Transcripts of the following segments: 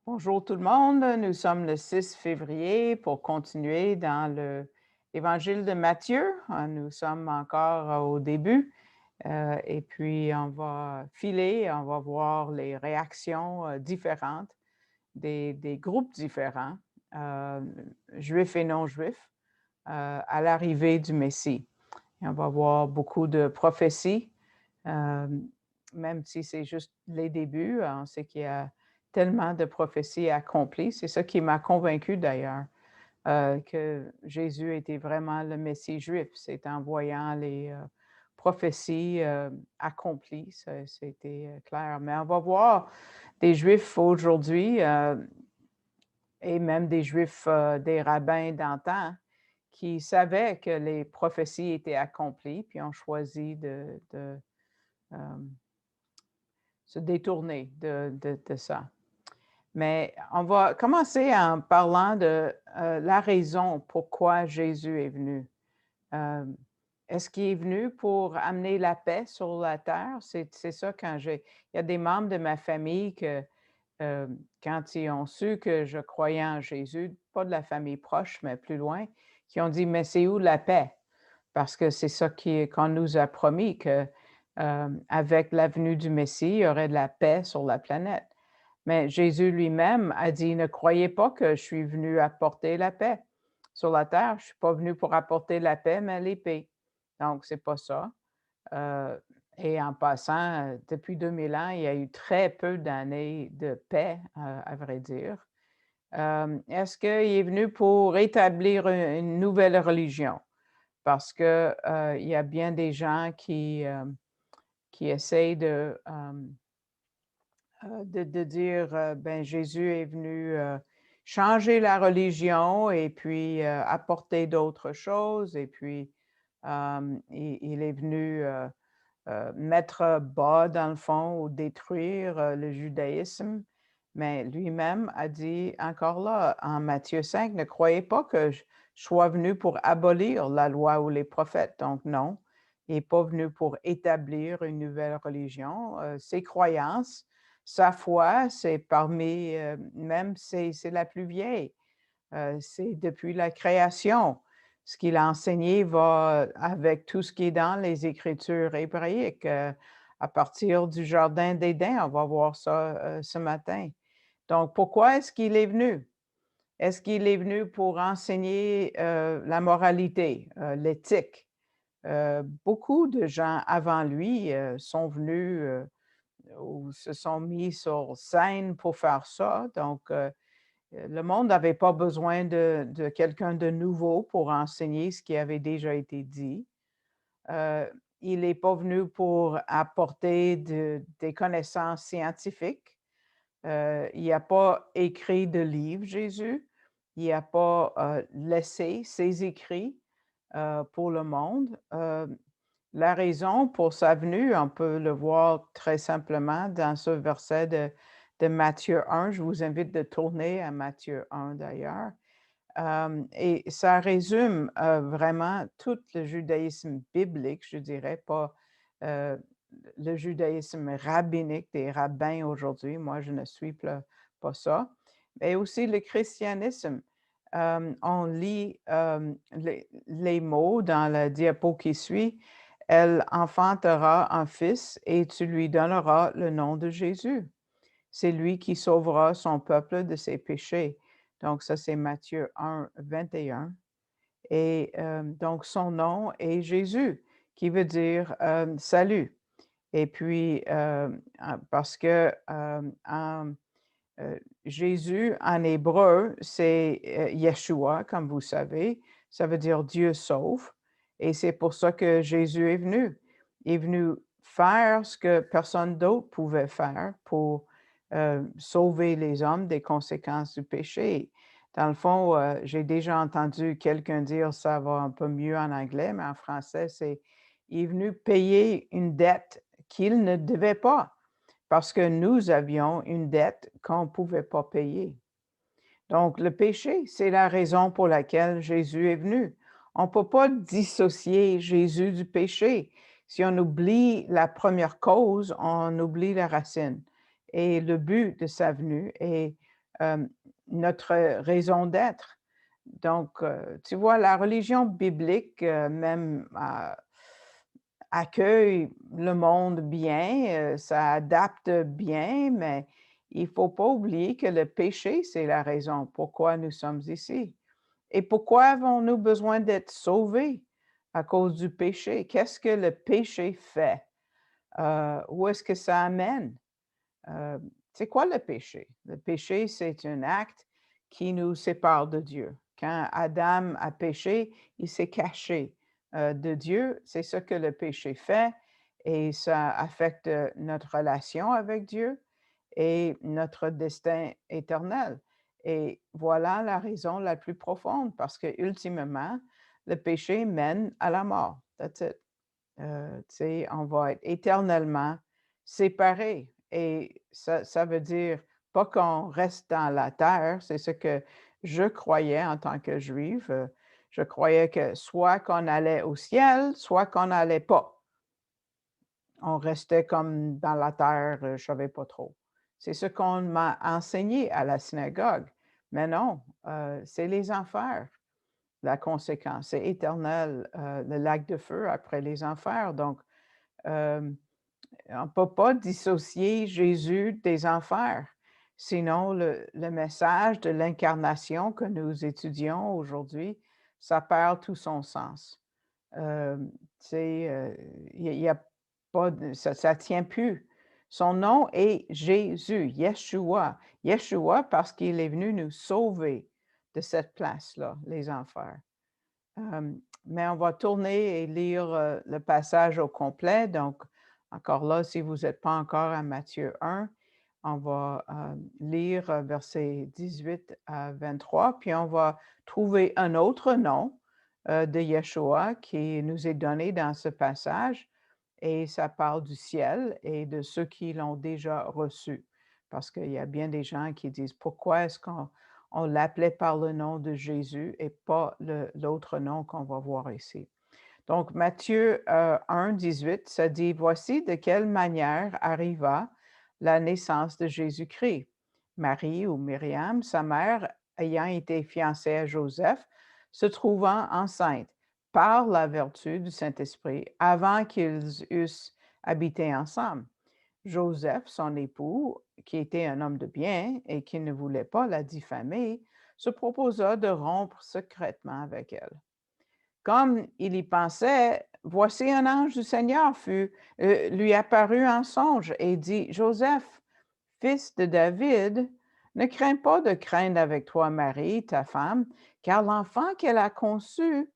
Bonjour tout le monde, nous sommes le 6 février pour continuer dans l'Évangile de Matthieu. Nous sommes encore au début et puis on va filer, on va voir les réactions différentes des groupes différents, euh, juifs et non-juifs, à l'arrivée du Messie. Et on va voir beaucoup de prophéties, euh, même si c'est juste les débuts, on sait qu'il y a tellement de prophéties accomplies. C'est ça qui m'a convaincu d'ailleurs, que Jésus était vraiment le Messie juif. C'est en voyant les prophéties accomplies, c'était clair. Mais on va voir des Juifs aujourd'hui et même des Juifs, des rabbins d'antan qui savaient que les prophéties étaient accomplies, puis ont choisi de se détourner de ça. Mais on va commencer en parlant de la raison pourquoi Jésus est venu. Euh, Est-ce qu'il est venu pour amener la paix sur la terre? C'est ça quand il y a des membres de ma famille que quand ils ont su que je croyais en Jésus, pas de la famille proche, mais plus loin, qui ont dit, mais c'est où la paix? Parce que c'est ça qu'on nous a promis, que avec la venue du Messie, il y aurait de la paix sur la planète. Mais Jésus lui-même a dit, ne croyez pas que je suis venu apporter la paix sur la terre. Je ne suis pas venu pour apporter la paix, mais l'épée. Donc, c'est pas ça. Euh, et en passant, depuis 2000 ans, il y a eu très peu d'années de paix, à vrai dire. Est-ce qu'il est venu pour établir une nouvelle religion? Parce que il y a bien des gens qui essayent de dire, ben Jésus est venu changer la religion et puis apporter d'autres choses, et puis il est venu mettre bas, dans le fond, ou détruire le judaïsme. Mais lui-même a dit encore là, en Matthieu 5, ne croyez pas que je sois venu pour abolir la loi ou les prophètes. Donc non, il n'est pas venu pour établir une nouvelle religion. Ses croyances, sa foi, c'est parmi, même c'est la plus vieille. C'est depuis la création. Ce qu'il a enseigné va avec tout ce qui est dans les Écritures hébraïques. À partir du Jardin d'Éden, on va voir ça ce matin. Donc, pourquoi est-ce qu'il est venu? Est-ce qu'il est venu pour enseigner la moralité, l'éthique? Beaucoup de gens avant lui sont venus ou se sont mis sur scène pour faire ça. Donc, le monde n'avait pas besoin de quelqu'un de nouveau pour enseigner ce qui avait déjà été dit. Euh, il n'est pas venu pour apporter des connaissances scientifiques. Il n'a pas écrit de livre, Jésus. Il n'a pas laissé ses écrits pour le monde. La raison pour sa venue, on peut le voir très simplement dans ce verset de Matthieu 1. Je vous invite de tourner à Matthieu 1 d'ailleurs. Et ça résume vraiment tout le judaïsme biblique, je dirais, pas le judaïsme rabbinique des rabbins aujourd'hui. Moi, je ne suis pas ça. Et aussi le christianisme. On lit les mots dans la diapo qui suit. Elle enfantera un fils et tu lui donneras le nom de Jésus. C'est lui qui sauvera son peuple de ses péchés. Donc, ça, c'est Matthieu 1, 21. Et donc, son nom est Jésus, qui veut dire salut. Et puis, parce que Jésus en hébreu, c'est Yeshua, comme vous savez, ça veut dire Dieu sauve. Et c'est pour ça que Jésus est venu. Il est venu faire ce que personne d'autre pouvait faire pour sauver les hommes des conséquences du péché. Dans le fond, j'ai déjà entendu quelqu'un dire, ça va un peu mieux en anglais, mais en français, c'est il est venu payer une dette qu'il ne devait pas parce que nous avions une dette qu'on ne pouvait pas payer. Donc, le péché, c'est la raison pour laquelle Jésus est venu. On ne peut pas dissocier Jésus du péché. Si on oublie la première cause, on oublie la racine. Et le but de sa venue est notre raison d'être. Donc, tu vois, la religion biblique, même accueille le monde bien, ça adapte bien, mais il ne faut pas oublier que le péché, c'est la raison pourquoi nous sommes ici. Et pourquoi avons-nous besoin d'être sauvés à cause du péché? Qu'est-ce que le péché fait? Où est-ce que ça amène? Euh, c'est quoi le péché? Le péché, c'est un acte qui nous sépare de Dieu. Quand Adam a péché, il s'est caché de Dieu. C'est ce que le péché fait et ça affecte notre relation avec Dieu et notre destin éternel. Et voilà la raison la plus profonde, parce que ultimement, le péché mène à la mort. That's it. On va être éternellement séparés. Et ça veut dire pas qu'on reste dans la terre, c'est ce que je croyais en tant que juive. Je croyais que soit qu'on allait au ciel, soit qu'on n'allait pas. On restait comme dans la terre, je ne savais pas trop. C'est ce qu'on m'a enseigné à la synagogue. Mais non, c'est les enfers, la conséquence. C'est éternel, le lac de feu après les enfers. Donc, on ne peut pas dissocier Jésus des enfers. Sinon, le message de l'incarnation que nous étudions aujourd'hui, ça perd tout son sens. Il y a pas ça tient plus. Son nom est Jésus, Yeshua. Yeshua parce qu'il est venu nous sauver de cette place-là, les enfers. Mais on va tourner et lire le passage au complet. Donc, encore là, si vous n'êtes pas encore à Matthieu 1, on va lire versets 18 à 23, puis on va trouver un autre nom de Yeshua qui nous est donné dans ce passage, et ça parle du ciel et de ceux qui l'ont déjà reçu. Parce qu'il y a bien des gens qui disent, pourquoi est-ce qu'on l'appelait par le nom de Jésus et pas l'autre nom qu'on va voir ici. Donc, Matthieu 1, 18, ça dit, voici de quelle manière arriva la naissance de Jésus-Christ. Marie ou Myriam, sa mère, ayant été fiancée à Joseph, se trouvant enceinte par la vertu du Saint-Esprit avant qu'ils eussent habité ensemble. Joseph, son époux, qui était un homme de bien et qui ne voulait pas la diffamer, se proposa de rompre secrètement avec elle. Comme il y pensait, voici un ange du Seigneur lui apparut en songe et dit, Joseph, fils de David, ne crains pas de craindre avec toi Marie, ta femme, car l'enfant qu'elle a conçu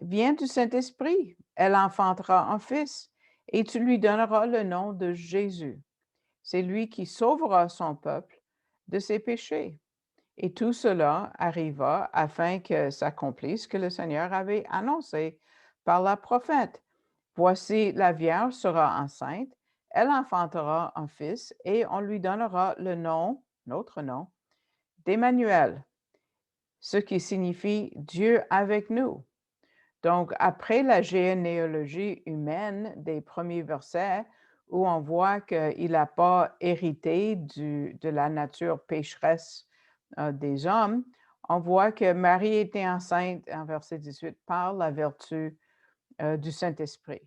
vient du Saint-Esprit. Elle enfantera un fils et tu lui donneras le nom de Jésus. C'est lui qui sauvera son peuple de ses péchés. Et tout cela arriva afin que s'accomplisse ce que le Seigneur avait annoncé par la prophète. Voici, la Vierge sera enceinte, elle enfantera un fils et on lui donnera le nom, notre nom, d'Emmanuel, ce qui signifie Dieu avec nous. Donc, après la généalogie humaine des premiers versets, où on voit qu'il n'a pas hérité de la nature pécheresse des hommes, on voit que Marie était enceinte, en verset 18, par la vertu du Saint-Esprit.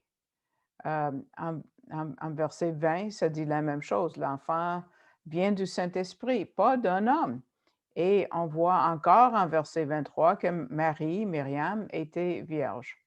En verset 20, ça dit la même chose. L'enfant vient du Saint-Esprit, pas d'un homme. Et on voit encore en verset 23 que Marie, Myriam, était vierge.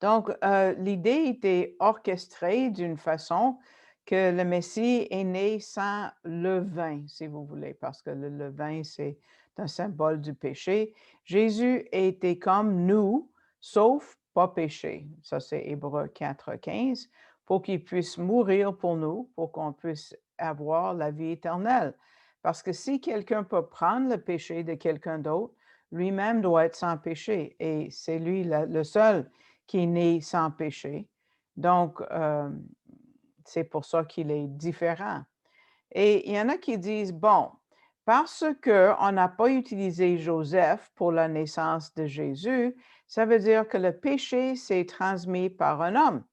Donc, l'idée était orchestrée d'une façon que le Messie est né sans levain, si vous voulez, parce que le levain, c'est un symbole du péché. Jésus était comme nous, sauf pas péché. Ça, c'est Hébreux 4, 15, pour qu'il puisse mourir pour nous, pour qu'on puisse avoir la vie éternelle. Parce que si quelqu'un peut prendre le péché de quelqu'un d'autre, lui-même doit être sans péché. Et c'est lui le seul qui est né sans péché. Donc, c'est pour ça qu'il est différent. Et il y en a qui disent, bon, parce qu'on n'a pas utilisé Joseph pour la naissance de Jésus, ça veut dire que le péché s'est transmis par un homme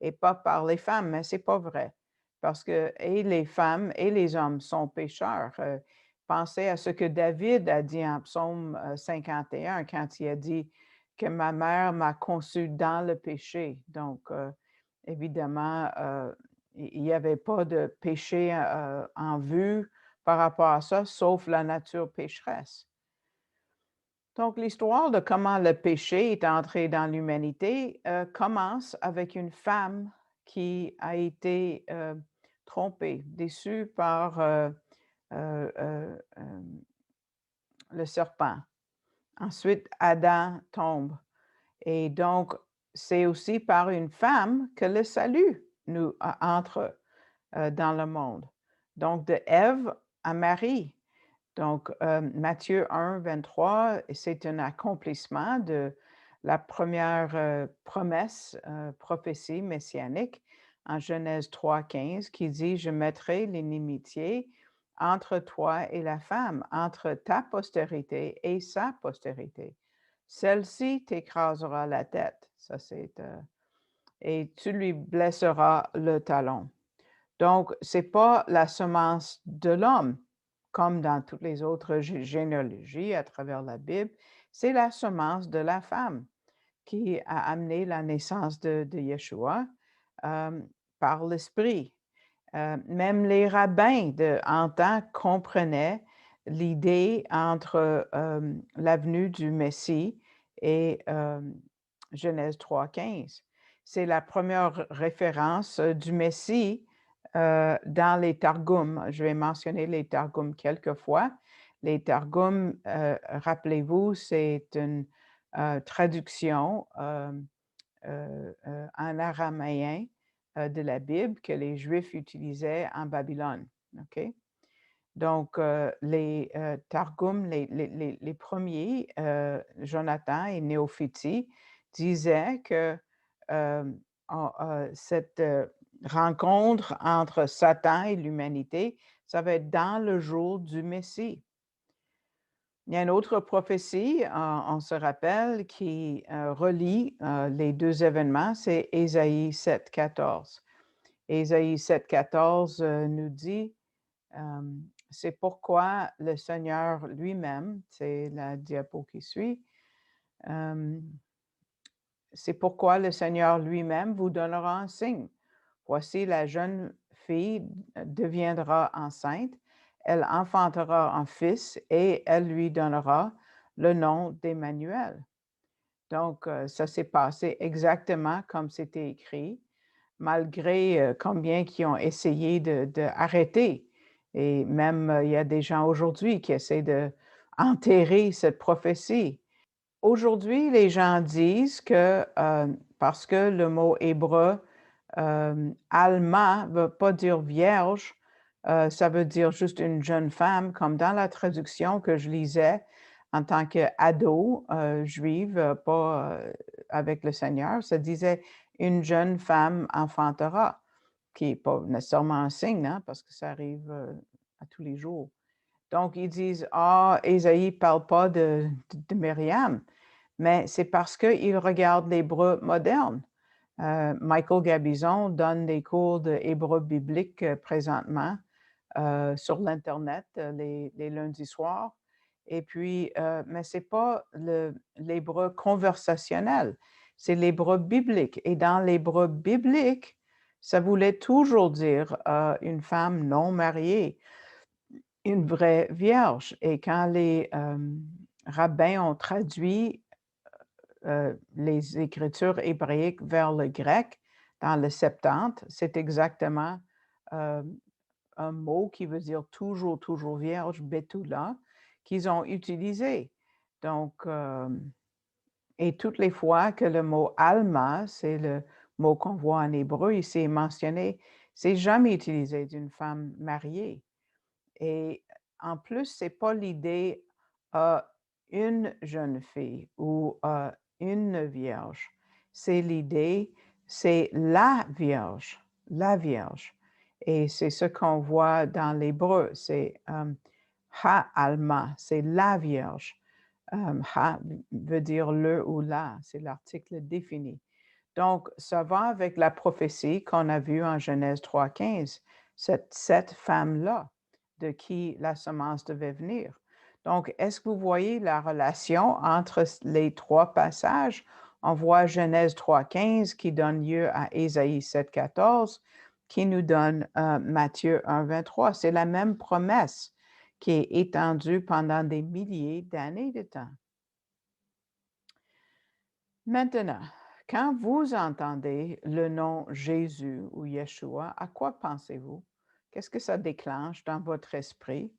et pas par les femmes, mais ce n'est pas vrai. Parce que et les femmes et les hommes sont pécheurs. Pensez à ce que David a dit en Psaume 51 quand il a dit que ma mère m'a conçu dans le péché. Donc, évidemment, il n'y avait pas de péché en vue par rapport à ça, sauf la nature pécheresse. Donc, l'histoire de comment le péché est entré dans l'humanité commence avec une femme qui a été trompée, déçue par le serpent. Ensuite, Adam tombe. Et donc, c'est aussi par une femme que le salut nous entre dans le monde. Donc, de Ève à Marie. Donc, Matthieu 1, 23, c'est un accomplissement de la première promesse, prophétie messianique en Genèse 3, 15, qui dit, je mettrai l'inimitié entre toi et la femme, entre ta postérité et sa postérité. Celle-ci t'écrasera la tête. Ça, c'est et tu lui blesseras le talon. Donc, ce n'est pas la semence de l'homme, comme dans toutes les autres généalogies à travers la Bible, c'est la semence de la femme qui a amené la naissance de Yeshua par l'Esprit. Même les rabbins d'antan comprenaient l'idée entre la venue du Messie et Genèse 3,15. C'est la première référence du Messie dans les Targums. Je vais mentionner les Targums quelques fois. Les Targums, rappelez-vous, c'est une traduction en araméen de la Bible que les Juifs utilisaient en Babylone. OK? Donc, les Targums, les premiers, Jonathan et Néophiti, disaient que cette rencontre entre Satan et l'humanité, ça va être dans le jour du Messie. Il y a une autre prophétie, on se rappelle, qui relie les deux événements, c'est Ésaïe 7, 14. Ésaïe 7, 14 nous dit, c'est pourquoi le Seigneur lui-même, c'est la diapo qui suit, c'est pourquoi le Seigneur lui-même vous donnera un signe. Voici la jeune fille deviendra enceinte, elle enfantera un fils et elle lui donnera le nom d'Emmanuel. Donc, ça s'est passé exactement comme c'était écrit, malgré combien qui ont essayé d'arrêter. Et même, il y a des gens aujourd'hui qui essaient d'enterrer cette prophétie. Aujourd'hui, les gens disent que parce que le mot hébreu Alma ne veut pas dire vierge, ça veut dire juste une jeune femme, comme dans la traduction que je lisais en tant qu'ado juive, pas avec le Seigneur, ça disait une jeune femme enfantera, qui n'est pas nécessairement un signe, hein, parce que ça arrive à tous les jours. Donc, ils disent, ah, Ésaïe ne parle pas de Myriam, mais c'est parce qu'ils regardent l'hébreu moderne. Michael Gabizon donne des cours d'hébreu biblique présentement sur l'Internet les lundis soirs. Et puis, mais ce n'est pas l'hébreu conversationnel, c'est l'hébreu biblique. Et dans l'hébreu biblique, ça voulait toujours dire une femme non mariée, une vraie vierge. Et quand les rabbins ont traduit les écritures hébraïques vers le grec dans le Septante, c'est exactement euh, un mot qui veut dire toujours, toujours vierge, Betula, qu'ils ont utilisé. Donc, et toutes les fois que le mot Alma, c'est le mot qu'on voit en hébreu ici mentionné, c'est jamais utilisé d'une femme mariée. Et en plus, c'est pas l'idée une jeune fille ou une vierge. C'est l'idée, c'est la vierge, la vierge. Et c'est ce qu'on voit dans l'hébreu, c'est ha-alma, c'est la vierge. Ha veut dire le ou la, c'est l'article défini. Donc, ça va avec la prophétie qu'on a vue en Genèse 3,15, cette femme-là, de qui la semence devait venir. Donc, est-ce que vous voyez la relation entre les trois passages? On voit Genèse 3,15 qui donne lieu à Ésaïe 7,14, qui nous donne Matthieu 1,23. C'est la même promesse qui est étendue pendant des milliers d'années de temps. Maintenant, quand vous entendez le nom Jésus ou Yeshua, à quoi pensez-vous? Qu'est-ce que ça déclenche dans votre esprit?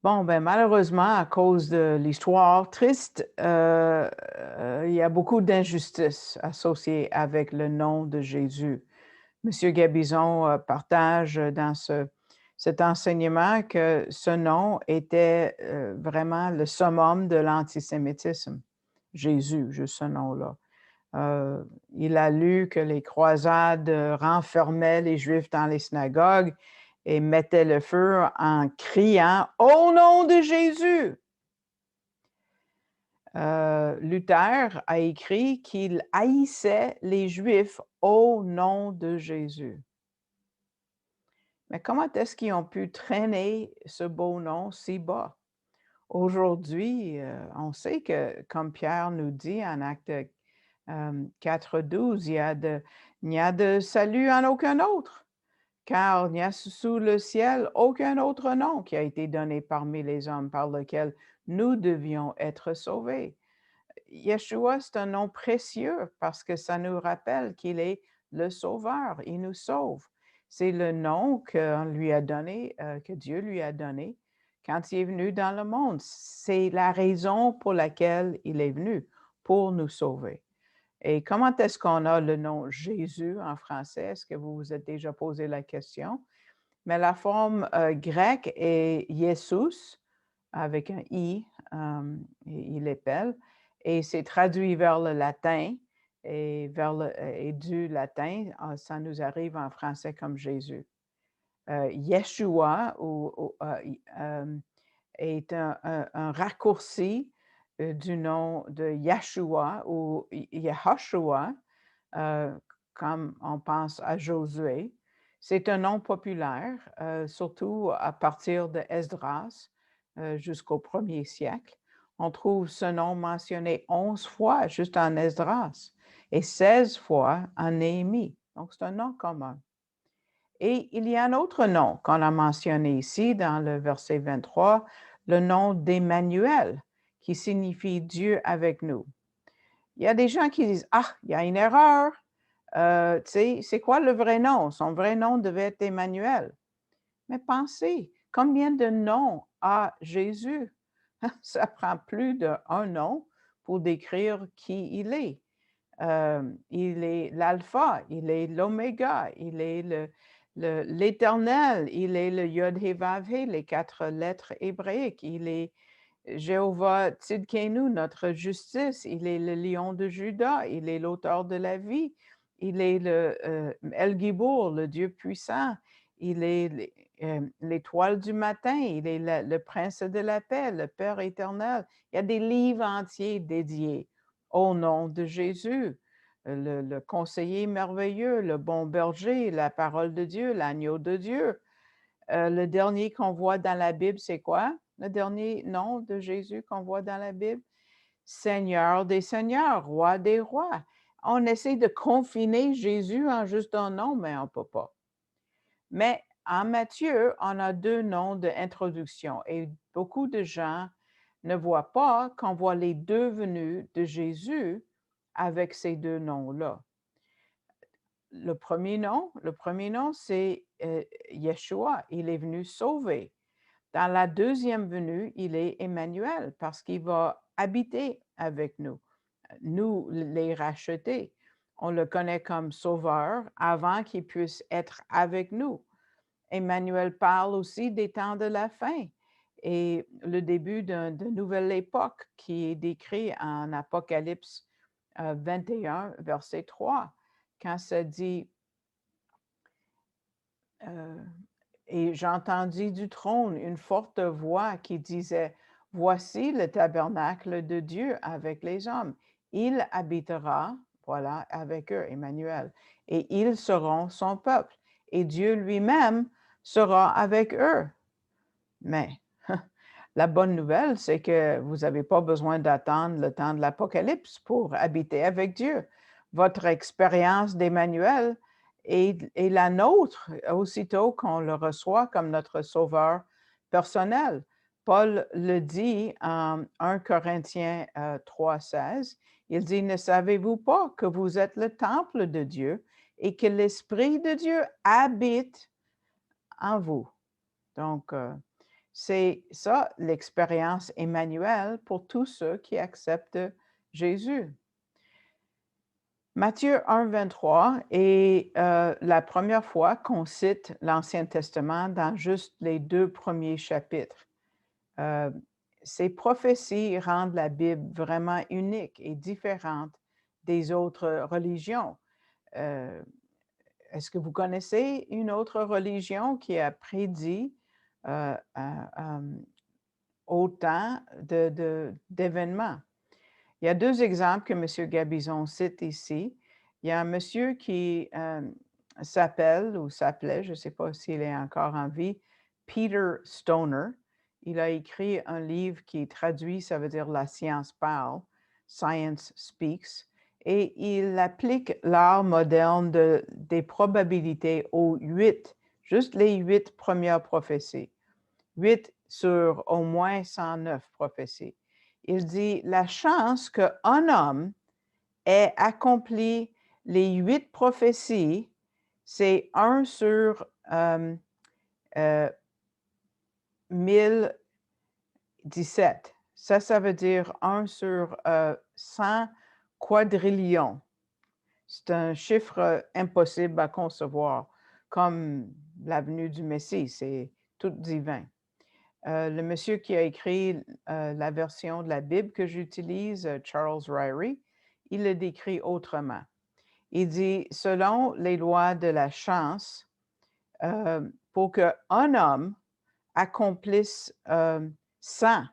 Bon, ben malheureusement, à cause de l'histoire triste, il y a beaucoup d'injustices associées avec le nom de Jésus. Monsieur Gabizon partage dans cet enseignement que ce nom était vraiment le summum de l'antisémitisme. Jésus, juste ce nom-là. Il a lu que les croisades renfermaient les Juifs dans les synagogues et mettaient le feu en criant « Au nom de Jésus !» Luther a écrit qu'il haïssait les Juifs au nom de Jésus. Mais comment est-ce qu'ils ont pu traîner ce beau nom si bas? Aujourd'hui, on sait que, comme Pierre nous dit en Acte 4,12, il n'y a de salut en aucun autre, car il n'y a sous le ciel aucun autre nom qui a été donné parmi les hommes par lequel nous devions être sauvés. Yeshua, c'est un nom précieux parce que ça nous rappelle qu'il est le Sauveur, il nous sauve. C'est le nom qu'on lui a donné, que Dieu lui a donné quand il est venu dans le monde. C'est la raison pour laquelle il est venu, pour nous sauver. Et comment est-ce qu'on a le nom Jésus en français? Est-ce que vous vous êtes déjà posé la question? Mais la forme grecque est Jesus avec un I, il épelle, et c'est traduit vers le latin, et du latin, ça nous arrive en français comme Jésus. Yeshua est un raccourci du nom de Yeshua ou Yehoshua, comme on pense à Josué. C'est un nom populaire, surtout à partir de Esdras jusqu'au 1er siècle. On trouve ce nom mentionné 11 fois juste en Esdras et 16 fois en Néhémie. Donc, c'est un nom commun. Et il y a un autre nom qu'on a mentionné ici dans le verset 23, le nom d'Emmanuel, qui signifie Dieu avec nous. Il y a des gens qui disent « Ah, il y a une erreur. C'est quoi le vrai nom? Son vrai nom devait être Emmanuel. » Mais pensez, combien de noms a Jésus? Ça prend plus d'un nom pour décrire qui il est. Il est l'alpha, il est l'oméga, il est l'éternel, il est le Yod-Hé-Vav-Hé, les 4 lettres hébraïques, il est Jéhovah Tzidkenu, notre justice, il est le lion de Juda, il est l'auteur de la vie, il est le El Gibour, le Dieu puissant, il est l'étoile du matin, il est le prince de la paix, le Père éternel. Il y a des livres entiers dédiés au nom de Jésus. Le conseiller merveilleux, le bon berger, la parole de Dieu, l'agneau de Dieu. Le dernier qu'on voit dans la Bible, c'est quoi? Le dernier nom de Jésus qu'on voit dans la Bible? Seigneur des seigneurs, roi des rois. On essaie de confiner Jésus en juste un nom, mais on ne peut pas. Mais en Matthieu, on a 2 noms d'introduction et beaucoup de gens ne voient pas qu'on voit les 2 venues de Jésus avec ces 2 noms-là. Le premier nom, c'est Yeshua. Il est venu sauver. Dans la deuxième venue, il est Emmanuel parce qu'il va habiter avec nous, nous les racheter. On le connaît comme sauveur avant qu'il puisse être avec nous. Emmanuel parle aussi des temps de la fin et le début d'une nouvelle époque qui est décrit en Apocalypse 21, verset 3, quand ça dit et j'entendis du trône une forte voix qui disait, voici le tabernacle de Dieu avec les hommes. Il habitera, voilà, avec eux, Emmanuel, et ils seront son peuple. Et Dieu lui-même sera avec eux. Mais la bonne nouvelle, c'est que vous n'avez pas besoin d'attendre le temps de l'Apocalypse pour habiter avec Dieu. Votre expérience d'Emmanuel est la nôtre aussitôt qu'on le reçoit comme notre sauveur personnel. Paul le dit en 1 Corinthiens 3,16. Il dit, ne savez-vous pas que vous êtes le temple de Dieu et que l'Esprit de Dieu habite en vous? Donc, c'est ça l'expérience Emmanuel pour tous ceux qui acceptent Jésus. Matthieu 1, 23 est la première fois qu'on cite l'Ancien Testament dans juste les 2 premiers chapitres. Ces prophéties rendent la Bible vraiment unique et différente des autres religions. Est-ce que vous connaissez une autre religion qui a prédit autant d'événements? Il y a 2 exemples que M. Gabizon cite ici. Il y a un monsieur qui s'appelle ou s'appelait, je ne sais pas s'il est encore en vie, Peter Stoner. Il a écrit un livre qui est traduit, ça veut dire La science parle, Science Speaks, et il applique l'art moderne des probabilités aux 8, juste les 8 premières prophéties. 8 sur au moins 109 prophéties. Il dit, la chance qu'un homme ait accompli les 8 prophéties, c'est 1 sur 1017. Ça veut dire 1 sur 100 quadrillions. C'est un chiffre impossible à concevoir, comme la venue du Messie, c'est tout divin. Le monsieur qui a écrit la version de la Bible que j'utilise, Charles Ryrie, il le décrit autrement. Il dit, selon les lois de la chance, pour qu'un homme accomplisse 100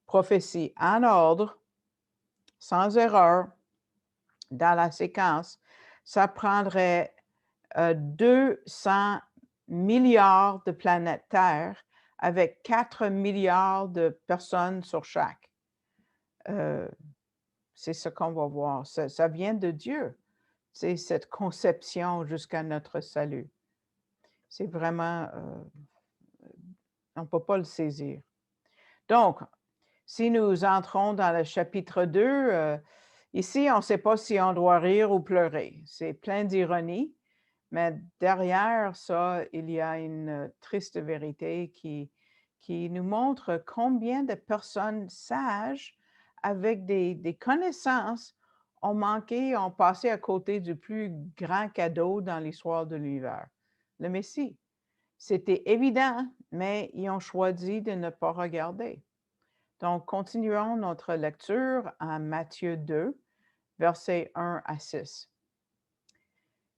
prophéties en ordre, sans erreur, dans la séquence, ça prendrait 200 milliards de planètes Terre avec 4 milliards de personnes sur chaque. C'est ce qu'on va voir. Ça vient de Dieu. C'est cette conception jusqu'à notre salut. C'est vraiment, on ne peut pas le saisir. Donc, si nous entrons dans le chapitre 2, ici, on ne sait pas si on doit rire ou pleurer. C'est plein d'ironie, mais derrière ça, il y a une triste vérité qui nous montre combien de personnes sages avec des connaissances ont manqué, ont passé à côté du plus grand cadeau dans l'histoire de l'univers, le Messie. C'était évident, mais ils ont choisi de ne pas regarder. Donc, continuons notre lecture en Matthieu 2, versets 1 à 6.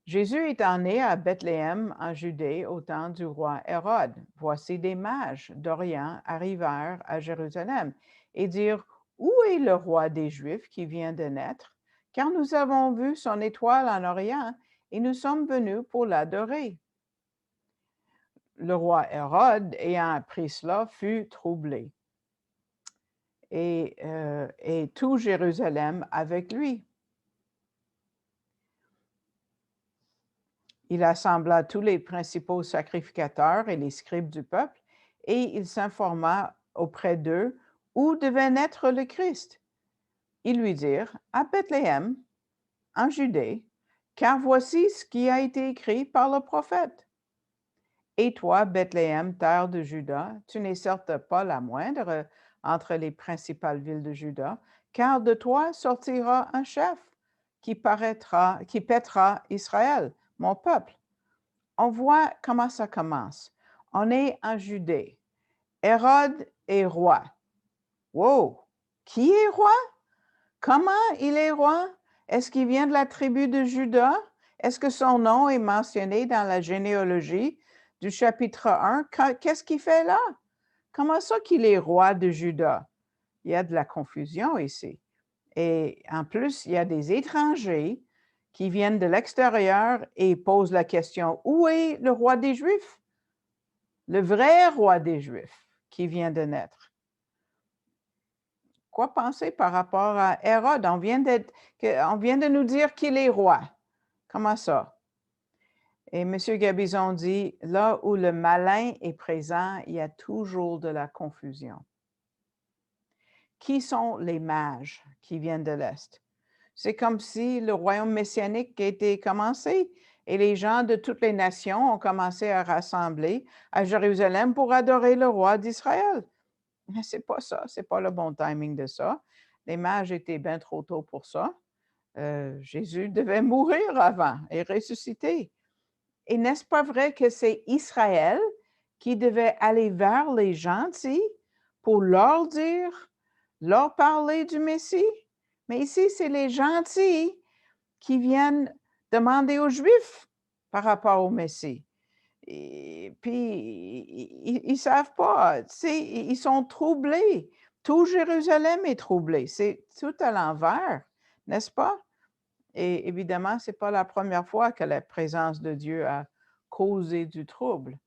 Jésus étant né à Bethléem en Judée au temps du roi Hérode, voici des mages d'Orient arrivèrent à Jérusalem et dirent, où est le roi des Juifs qui vient de naître? Car nous avons vu son étoile en Orient et nous sommes venus pour l'adorer. le roi Hérode, ayant appris cela, fut troublé, et tout Jérusalem avec lui. Il assembla tous les principaux sacrificateurs et les scribes du peuple, et il s'informa auprès d'eux où devait naître le Christ. Ils lui dirent: à Bethléem, en Judée, car voici ce qui a été écrit par le prophète. Et toi, Bethléem, terre de Juda, tu n'es certes pas la moindre entre les principales villes de Juda, car de toi sortira un chef qui pètera Israël, mon peuple. On voit comment ça commence. On est en Judée. Hérode est roi. Wow! Qui est roi? Comment il est roi? Est-ce qu'il vient de la tribu de Juda? Est-ce que son nom est mentionné dans la généalogie du chapitre 1? Qu'est-ce qu'il fait là? Comment ça qu'il est roi de Juda? Il y a de la confusion ici. Et en plus, il y a des étrangers qui viennent de l'extérieur et posent la question: où est le roi des Juifs? Le vrai roi des Juifs qui vient de naître. Quoi penser par rapport à Hérode? On vient de nous dire qu'il est roi. Comment ça? Et M. Gabizon dit: là où le malin est présent, il y a toujours de la confusion. Qui sont les mages qui viennent de l'Est? C'est comme si le royaume messianique était commencé et les gens de toutes les nations ont commencé à rassembler à Jérusalem pour adorer le roi d'Israël. Mais c'est pas ça, c'est pas le bon timing de ça. Les mages étaient bien trop tôt pour ça. Jésus devait mourir avant et ressusciter. Et n'est-ce pas vrai que c'est Israël qui devait aller vers les gentils pour leur dire, leur parler du Messie? Mais ici, c'est les gentils qui viennent demander aux Juifs par rapport au Messie. Et puis, ils ne savent pas, tu sais, ils sont troublés. Tout Jérusalem est troublé. C'est tout à l'envers, n'est-ce pas? Et évidemment, ce n'est pas la première fois que la présence de Dieu a causé du trouble.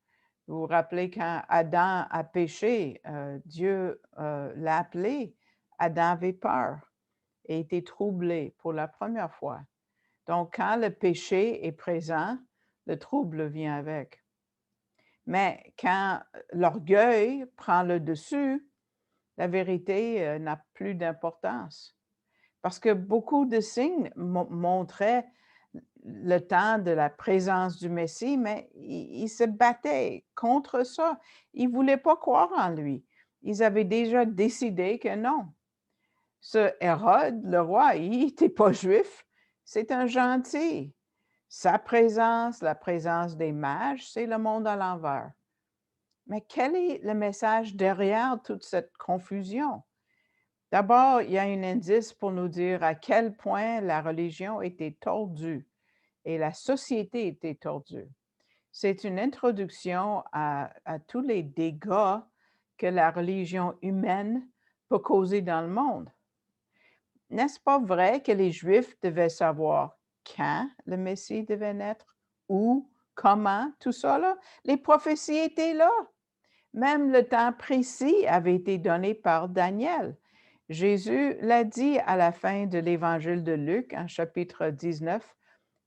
Vous vous rappelez quand Adam a péché, Dieu l'a appelé, Adam avait peur et était troublé pour la première fois. Donc, quand le péché est présent, le trouble vient avec. Mais quand l'orgueil prend le dessus, la vérité n'a plus d'importance. Parce que beaucoup de signes montraient le temps de la présence du Messie, mais ils se battaient contre ça. Ils ne voulaient pas croire en lui. Ils avaient déjà décidé que non. Ce Hérode, le roi, il n'était pas juif, c'est un gentil. Sa présence, la présence des mages, c'est le monde à l'envers. Mais quel est le message derrière toute cette confusion? D'abord, il y a un indice pour nous dire à quel point la religion était tordue et la société était tordue. C'est une introduction à tous les dégâts que la religion humaine peut causer dans le monde. N'est-ce pas vrai que les Juifs devaient savoir quand le Messie devait naître, où, comment, tout ça là? Les prophéties étaient là. Même le temps précis avait été donné par Daniel. Jésus l'a dit à la fin de l'évangile de Luc, en chapitre 19,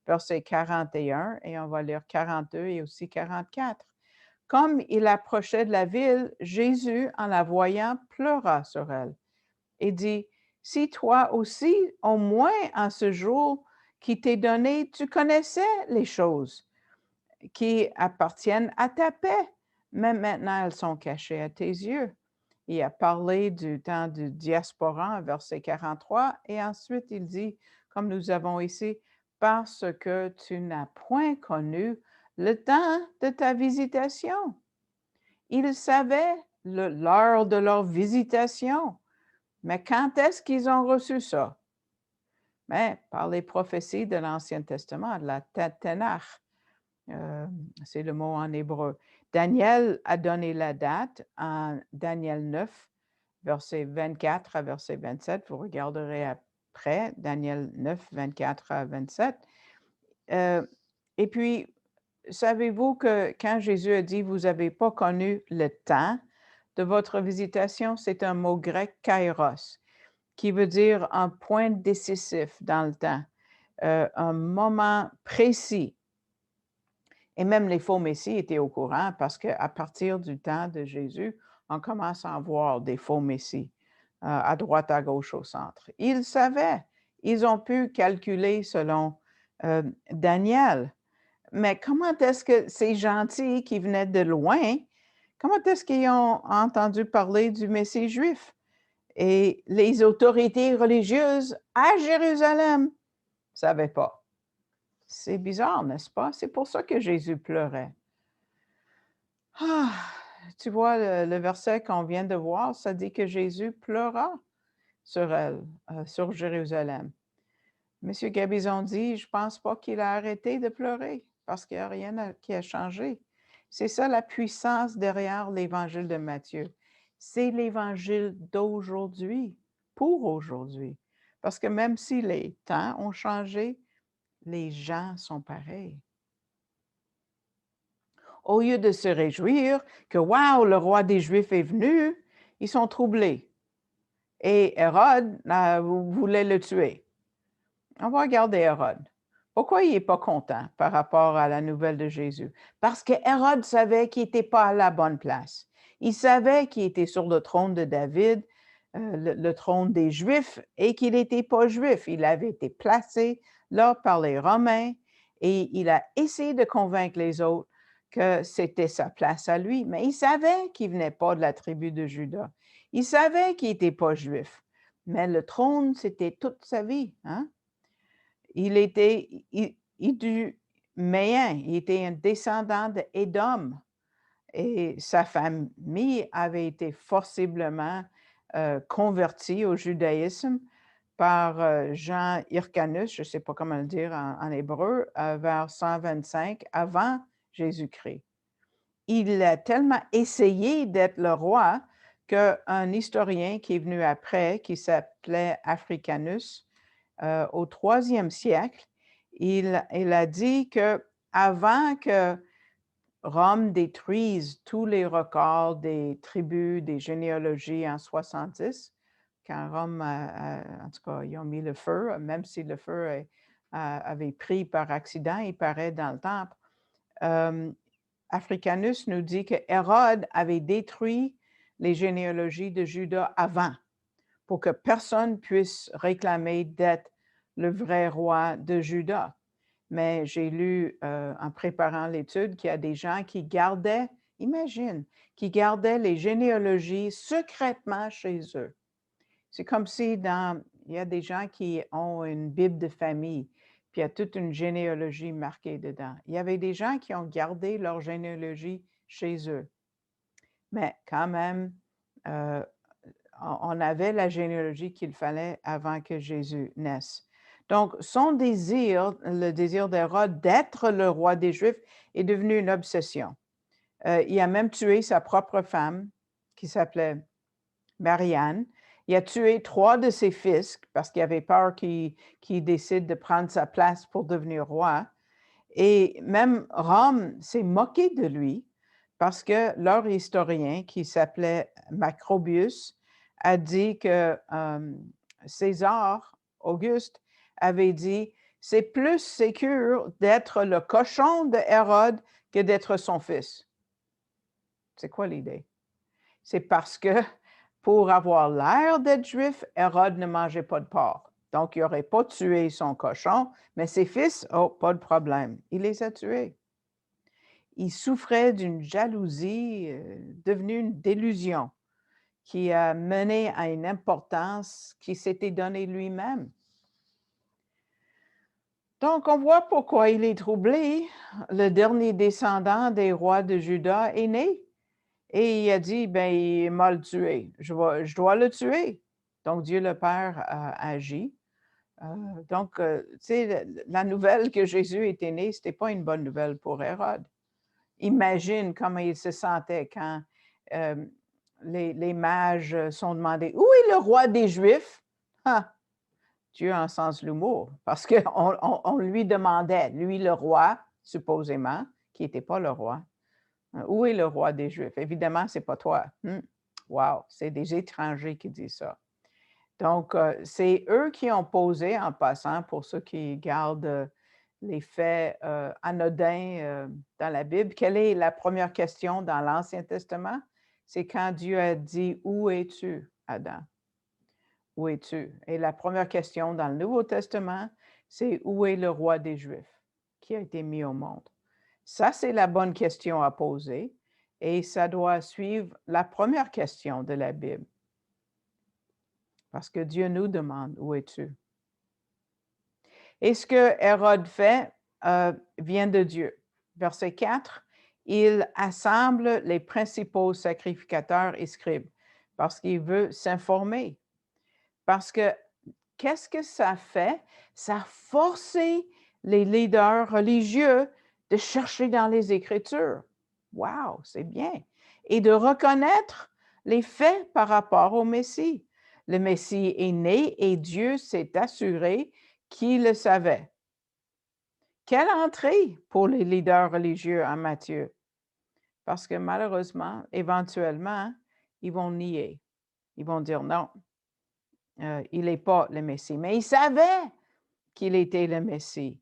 verset 41, et on va lire 42 et aussi 44. Comme il approchait de la ville, Jésus, en la voyant, pleura sur elle et dit: si toi aussi, au moins en ce jour qui t'est donné, tu connaissais les choses qui appartiennent à ta paix, mais maintenant elles sont cachées à tes yeux. Il a parlé du temps du diaspora, verset 43, et ensuite il dit, comme nous avons ici, parce que tu n'as point connu le temps de ta visitation. Ils savaient l'heure de leur visitation, mais quand est-ce qu'ils ont reçu ça? Mais par les prophéties de l'Ancien Testament, de la Tanakh. C'est le mot en hébreu. Daniel a donné la date en Daniel 9, verset 24 à verset 27. Vous regarderez après, Daniel 9, 24 à 27. Et puis, savez-vous que quand Jésus a dit: «Vous n'avez pas connu le temps de votre visitation», c'est un mot grec kairos, qui veut dire un point décisif dans le temps, un moment précis. Et même les faux messies étaient au courant parce qu'à partir du temps de Jésus, on commence à en voir des faux messies, à droite, à gauche, au centre. Ils savaient, ils ont pu calculer selon, Daniel. Mais comment est-ce que ces gentils qui venaient de loin, comment est-ce qu'ils ont entendu parler du Messie juif? Et les autorités religieuses à Jérusalem ne savaient pas. C'est bizarre, n'est-ce pas? C'est pour ça que Jésus pleurait. Ah! Tu vois le verset qu'on vient de voir, ça dit que Jésus pleura sur elle, sur Jérusalem. Monsieur Gabizon dit: «Je pense pas qu'il a arrêté de pleurer parce qu'il y a rien qui a changé». C'est ça la puissance derrière l'Évangile de Matthieu. C'est l'Évangile d'aujourd'hui, pour aujourd'hui. Parce que même si les temps ont changé, les gens sont pareils. Au lieu de se réjouir que waouh, le roi des Juifs est venu, ils sont troublés. Et Hérode voulait le tuer. On va regarder Hérode. Pourquoi il n'est pas content par rapport à la nouvelle de Jésus? Parce que Hérode savait qu'il n'était pas à la bonne place. Il savait qu'il était sur le trône de David, le trône des Juifs, et qu'il n'était pas juif. Il avait été placé là par les Romains et il a essayé de convaincre les autres que c'était sa place à lui, mais il savait qu'il ne venait pas de la tribu de Juda. Il savait qu'il n'était pas juif, mais le trône, c'était toute sa vie, hein? Il était iduméen, il était un descendant d'Édom et sa famille avait été forciblement convertie au judaïsme par Jean Hyrcanus, je ne sais pas comment le dire en hébreu, vers 125 avant Jésus-Christ. Il a tellement essayé d'être le roi qu'un historien qui est venu après, qui s'appelait Africanus, au 3e siècle, il a dit qu'avant que Rome détruise tous les records des tribus, des généalogies en 70, quand Rome, en tout cas, ils ont mis le feu, même si le feu avait pris par accident, il paraît, dans le temple. Africanus nous dit que Hérode avait détruit les généalogies de Juda avant, pour que personne puisse réclamer d'être le vrai roi de Juda. Mais j'ai lu en préparant l'étude qu'il y a des gens qui gardaient, imagine, qui gardaient les généalogies secrètement chez eux. C'est comme si il y a des gens qui ont une Bible de famille, puis il y a toute une généalogie marquée dedans. Il y avait des gens qui ont gardé leur généalogie chez eux. Mais quand même, on avait la généalogie qu'il fallait avant que Jésus naisse. Donc, son désir, le désir d'Hérode d'être le roi des Juifs, est devenu une obsession. Il a même tué sa propre femme, qui s'appelait Marianne. Il a tué 3 de ses fils parce qu'il avait peur qu'il décide de prendre sa place pour devenir roi. Et même Rome s'est moqué de lui parce que leur historien, qui s'appelait Macrobius, a dit que César, Auguste, avait dit: c'est plus sécure d'être le cochon de Hérode que d'être son fils. C'est quoi l'idée? C'est parce que pour avoir l'air d'être juif, Hérode ne mangeait pas de porc. Donc, il n'aurait pas tué son cochon, mais ses fils, oh, pas de problème. Il les a tués. Il souffrait d'une jalousie devenue une délusion qui a mené à une importance qu'il s'était donnée lui-même. Donc, on voit pourquoi il est troublé. Le dernier descendant des rois de Juda est né. Et il a dit, ben, il m'a le tué. Je dois le tuer. Donc, Dieu le Père a agi. Donc, tu sais, la nouvelle que Jésus était né, ce n'était pas une bonne nouvelle pour Hérode. Imagine comment il se sentait quand les mages sont demandés: où est le roi des Juifs? Ah, Dieu a un sens de l'humour, parce qu'on lui demandait, lui le roi, supposément, qui n'était pas le roi. Où est le roi des Juifs? Évidemment, ce n'est pas toi. Wow, c'est des étrangers qui disent ça. Donc, c'est eux qui ont posé, en passant, pour ceux qui gardent les faits anodins dans la Bible, quelle est la première question dans l'Ancien Testament? C'est quand Dieu a dit, où es-tu, Adam? Où es-tu? Et la première question dans le Nouveau Testament, c'est où est le roi des Juifs qui a été mis au monde? Ça, c'est la bonne question à poser et ça doit suivre la première question de la Bible. Parce que Dieu nous demande, où es-tu? Et ce que Hérode fait vient de Dieu. Verset 4, il assemble les principaux sacrificateurs et scribes parce qu'il veut s'informer. Parce que qu'est-ce que ça fait? Ça a forcé les leaders religieux de chercher dans les Écritures. Wow, c'est bien. Et de reconnaître les faits par rapport au Messie. Le Messie est né et Dieu s'est assuré qu'il le savait. Quelle entrée pour les leaders religieux en Matthieu? Parce que malheureusement, éventuellement, ils vont nier. Ils vont dire non, il n'est pas le Messie. Mais ils savaient qu'il était le Messie.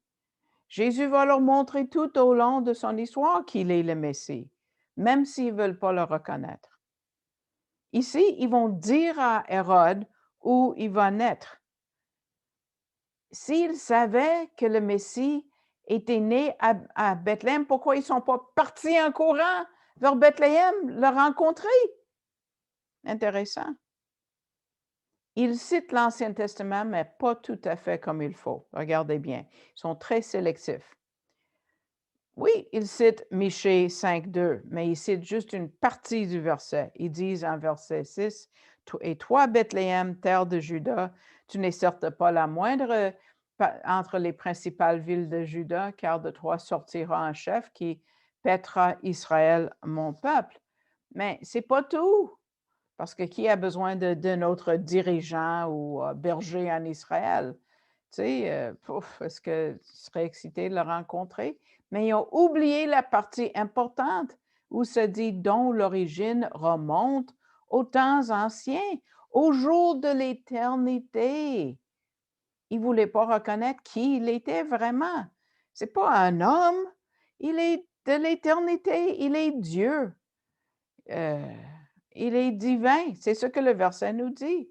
Jésus va leur montrer tout au long de son histoire qu'il est le Messie, même s'ils ne veulent pas le reconnaître. Ici, ils vont dire à Hérode où il va naître. S'ils savaient que le Messie était né à Bethléem, pourquoi ils ne sont pas partis en courant vers Bethléem, le rencontrer? Intéressant. Ils citent l'Ancien Testament, mais pas tout à fait comme il faut. Regardez bien, ils sont très sélectifs. Oui, ils citent Michée 5.2, mais ils citent juste une partie du verset. Ils disent en verset 6, « Et toi, Bethléem, terre de Juda, tu n'es certes pas la moindre entre les principales villes de Juda, car de toi sortira un chef qui paîtra Israël, mon peuple. » Mais c'est pas tout. Parce que qui a besoin d'un autre dirigeant ou berger en Israël? Tu sais, est-ce que tu serais excité de le rencontrer? Mais ils ont oublié la partie importante où se dit dont l'origine remonte aux temps anciens, au jour de l'éternité. Ils ne voulaient pas reconnaître qui il était vraiment. Ce n'est pas un homme, il est de l'éternité, il est Dieu. Il est divin, c'est ce que le verset nous dit.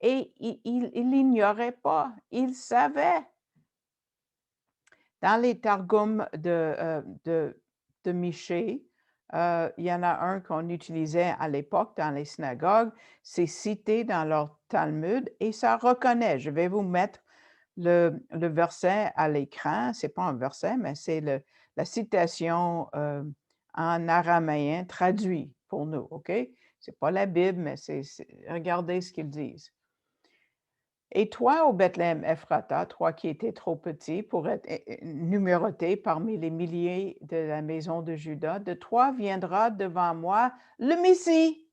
Et il l'ignorait pas, il savait. Dans les Targums de Michée, il y en a un qu'on utilisait à l'époque dans les synagogues, c'est cité dans leur Talmud et ça reconnaît. Je vais vous mettre le verset à l'écran. Ce n'est pas un verset, mais c'est la citation en araméen traduit pour nous, OK? Ce n'est pas la Bible, mais regardez ce qu'ils disent. Et toi, ô Bethléem Ephrata, toi qui étais trop petit pour être numéroté parmi les milliers de la maison de Juda, de toi viendra devant moi le Messie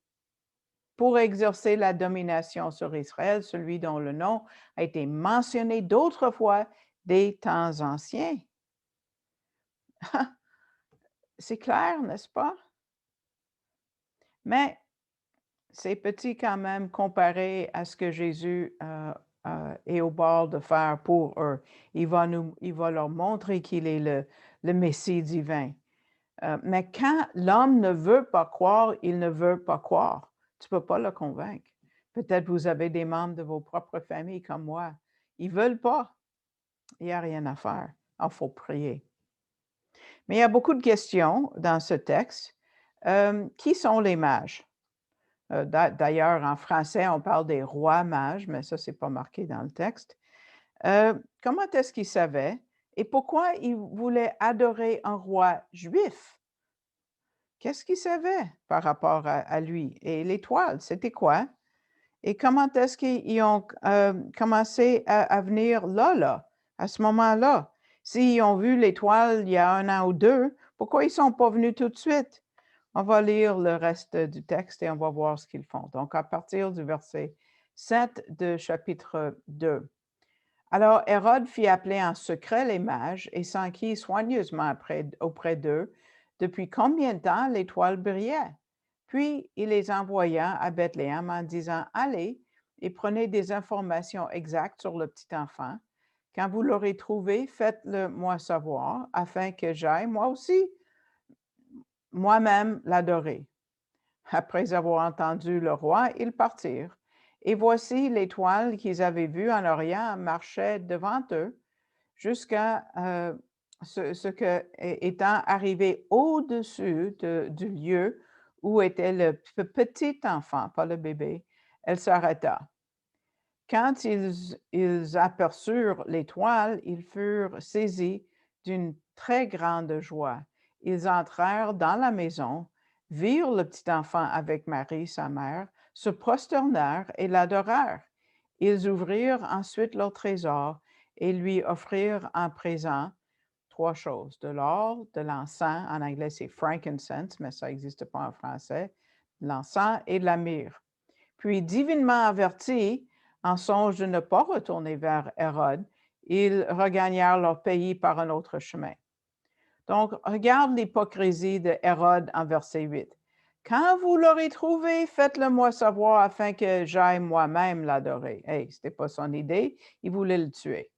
pour exercer la domination sur Israël, celui dont le nom a été mentionné d'autres fois des temps anciens. C'est clair, n'est-ce pas? Mais c'est petit quand même comparé à ce que Jésus est au bord de faire pour eux. Il va leur montrer qu'il est le Messie divin. Mais quand l'homme ne veut pas croire, il ne veut pas croire. Tu ne peux pas le convaincre. Peut-être vous avez des membres de vos propres familles comme moi. Ils ne veulent pas. Il n'y a rien à faire. Il faut prier. Mais il y a beaucoup de questions dans ce texte. Qui sont les mages? D'ailleurs, en français, on parle des rois mages, mais ça, ce n'est pas marqué dans le texte. Comment est-ce qu'ils savaient et pourquoi ils voulaient adorer un roi juif? Qu'est-ce qu'ils savaient par rapport à lui? Et l'étoile, c'était quoi? Et comment est-ce qu'ils ont commencé à venir là, à ce moment-là? S'ils ont vu l'étoile il y a 1 an ou 2, pourquoi ils ne sont pas venus tout de suite? On va lire le reste du texte et on va voir ce qu'ils font. Donc, à partir du verset 7 de chapitre 2. Alors Hérode fit appeler en secret les mages et s'enquit soigneusement auprès d'eux depuis combien de temps l'étoile brillait. Puis il les envoya à Bethléem en disant, allez et prenez des informations exactes sur le petit enfant. Quand vous l'aurez trouvé, faites-le moi savoir, afin que j'aille moi aussi moi-même l'adorer. Après avoir entendu le roi, ils partirent. Et voici l'étoile qu'ils avaient vue en Orient marchait devant eux jusqu'à ce que, étant arrivé au-dessus du lieu où était le petit enfant, pas le bébé, elle s'arrêta. Quand ils aperçurent l'étoile, ils furent saisis d'une très grande joie. Ils entrèrent dans la maison, virent le petit enfant avec Marie, sa mère, se prosternèrent et l'adorèrent. Ils ouvrirent ensuite leur trésor et lui offrirent en présent trois choses: de l'or, de l'encens, en anglais c'est frankincense, mais ça n'existe pas en français, l'encens et de la myrrhe. Puis, divinement avertis, en songe de ne pas retourner vers Hérode, ils regagnèrent leur pays par un autre chemin. Donc, regarde l'hypocrisie de Hérode en verset 8. Quand vous l'aurez trouvé, faites-le moi savoir afin que j'aille moi-même l'adorer. Hey, ce n'était pas son idée, il voulait le tuer.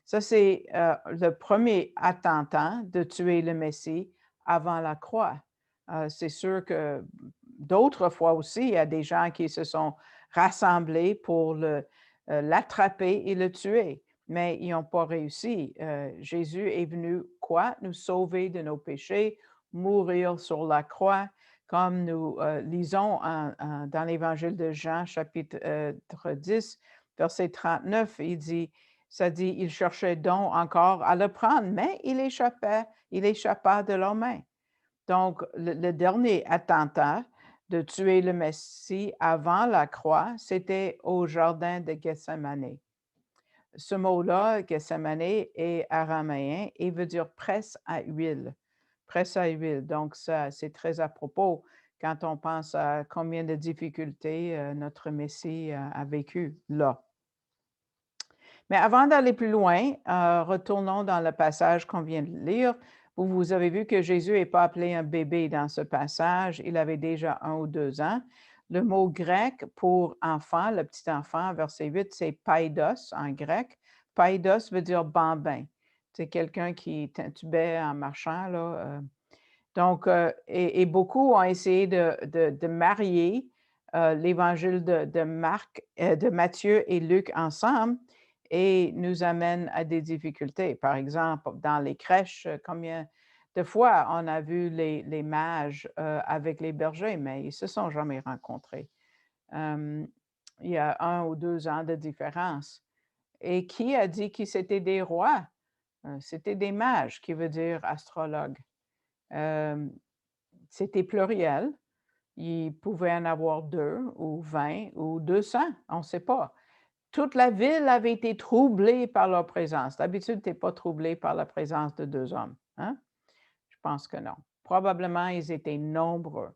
Ça, c'est le premier attentat de tuer le Messie avant la croix. C'est sûr que d'autres fois aussi, il y a des gens qui se sont rassemblés pour l'attraper et le tuer, mais ils n'ont pas réussi. Jésus est venu quoi? Nous sauver de nos péchés, mourir sur la croix, comme nous lisons dans l'Évangile de Jean, chapitre 10, verset 39, il dit, ça dit, il cherchait donc encore à le prendre, mais il échappa de leurs mains. Donc, le dernier attentat de tuer le Messie avant la croix, c'était au jardin de Gethsemane. Ce mot-là, Gethsemane, est araméen et veut dire presse à huile. Presse à huile. Donc, ça, c'est très à propos quand on pense à combien de difficultés notre Messie a vécu là. Mais avant d'aller plus loin, retournons dans le passage qu'on vient de lire. Vous avez vu que Jésus n'est pas appelé un bébé dans ce passage. Il avait déjà 1 ou 2 ans. Le mot grec pour enfant, le petit enfant, verset 8, c'est paidos en grec. Paidos veut dire bambin. C'est quelqu'un qui t'intubait en marchant, là. Donc, et beaucoup ont essayé de marier l'évangile de Marc, de Matthieu et Luc ensemble et nous amène à des difficultés. Par exemple, dans les crèches, combien de fois on a vu les mages avec les bergers, mais ils ne se sont jamais rencontrés. Il y a 1 ou 2 ans de différence. Et qui a dit que c'était des rois? C'était des mages, qui veut dire astrologue. C'était pluriel. Il pouvait en avoir 2 ou 20 ou 200, on ne sait pas. Toute la ville avait été troublée par leur présence. D'habitude, tu n'es pas troublé par la présence de 2 hommes, hein? Je pense que non. Probablement, ils étaient nombreux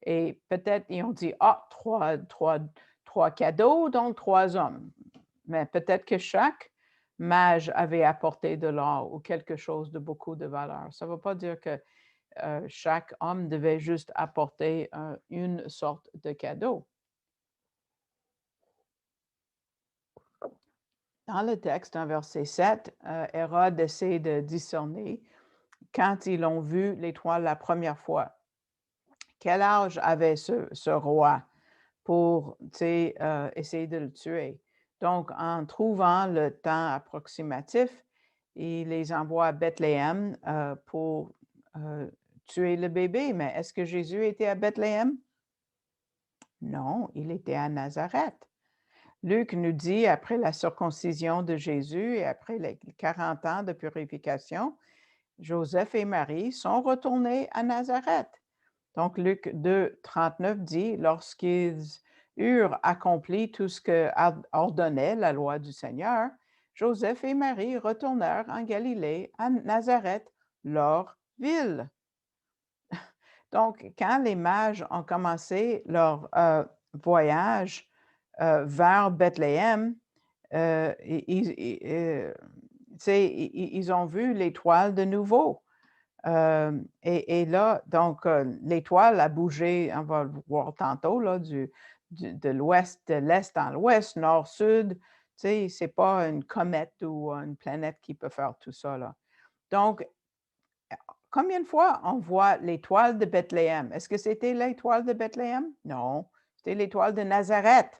et peut-être ils ont dit: «Ah, 3 cadeaux, donc 3 hommes». Mais peut-être que chaque mage avait apporté de l'or ou quelque chose de beaucoup de valeur. Ça ne veut pas dire que chaque homme devait juste apporter une sorte de cadeau. Dans le texte, en verset 7, Hérode essaie de discerner quand ils ont vu l'étoile la première fois. Quel âge avait ce roi pour essayer de le tuer? Donc, en trouvant le temps approximatif, il les envoie à Bethléem pour tuer le bébé. Mais est-ce que Jésus était à Bethléem? Non, il était à Nazareth. Luc nous dit, après la circoncision de Jésus et après les 40 ans de purification, Joseph et Marie sont retournés à Nazareth. Donc, Luc 2, 39 dit, lorsqu'ils eurent accompli tout ce que ordonnait la loi du Seigneur, Joseph et Marie retournèrent en Galilée, à Nazareth, leur ville. Donc, quand les mages ont commencé leur voyage vers Bethléem, tu sais, ils ont vu l'étoile de nouveau. Et là, donc, l'étoile a bougé, on va le voir tantôt, là, de l'ouest, de l'est dans l'ouest, nord-sud. Tu sais, c'est pas une comète ou une planète qui peut faire tout ça, là. Donc, combien de fois on voit l'étoile de Bethléem? Est-ce que c'était l'étoile de Bethléem? Non, c'était l'étoile de Nazareth.